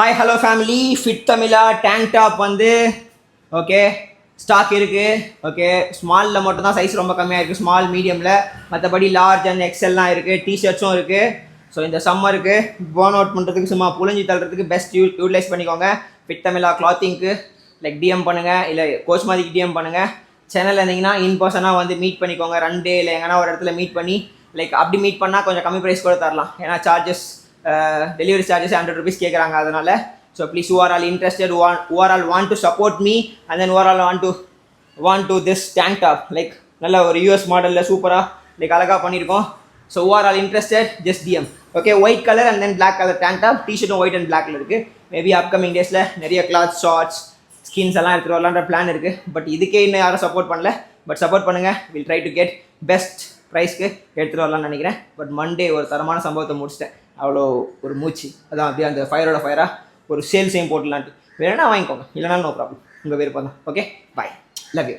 Hi hello family, fit தமிழா tank top வந்து okay stock இருக்குது. Okay, ஸ்மாலில் மட்டும் தான் சைஸ் ரொம்ப கம்மியாக இருக்குது, ஸ்மால் மீடியமில். மற்றபடி லார்ஜ் அண்ட் எக்ஸல்லாம் இருக்குது, டிஷர்ட்ஸும் இருக்குது. ஸோ இந்த சம்மருக்கு போன் அவுட் பண்ணுறதுக்கு சும்மா புழிஞ்சி தள்ளுறதுக்கு பெஸ்ட் யூட்டிலைஸ் பண்ணிக்கோங்க. ஃபிட் தமிழா கிளாத்திங்க்கு லைக் டிஎம் பண்ணுங்கள், இல்லை கோச் மாதிரிக்கு டிஎம் பண்ணுங்கள். சேனலில் இருந்தீங்கன்னா இன் பர்சனாக வந்து மீட் பண்ணிக்கோங்க. 2 டே இல்லை எங்கன்னா ஒரு இடத்துல மீட் பண்ணி லைக் அப்படி மீட் பண்ணால் கொஞ்சம் கம்மி ப்ரைஸ் கூட தரலாம். ஏன்னா சார்ஜஸ் டெலிவரி சார்ஜஸ் 100 rupees கேட்குறாங்க. அதனால் so please, who are all interested, who are all want to support me and then who are all want to this tank top, like நல்ல ஒரு யூஎஸ் மாடலில் சூப்பராக லைக் அழகாக பண்ணியிருக்கோம். So who are all interested, just DM. Okay, white colour and then black colour tank top, டிஷர்ட்டும் white and பிளாக்ல இருக்குது. Maybe upcoming டேஸில் நிறைய கிளாத், ஷார்ட்ஸ், ஸ்கின்ஸ் எல்லாம் எடுத்துகிட்டு வரலான்ற பிளான் இருக்குது. பட் இதுக்கே இன்னும் யாரும் சப்போர்ட் பண்ணல. பட் சப்போர்ட் பண்ணுங்கள், will try to get best ப்ரைஸ்க்கு எடுத்துகிட்டு வரலாம்னு நினைக்கிறேன். பட் மண்டே ஒரு தரமான சம்பவத்தை முடிச்சிட்டேன். அவ்வளோ ஒரு மூச்சு, அதான் அப்படியே அந்த ஃபயரோட ஃபயராக ஒரு சேல்ஸையும் போட்டலான்ட்டு. வேணும்னா வாங்கிக்கோங்க, இல்லைனாலும் நோ ப்ராப்ளம், உங்கள் விருப்பம் தான். Okay, bye, love you.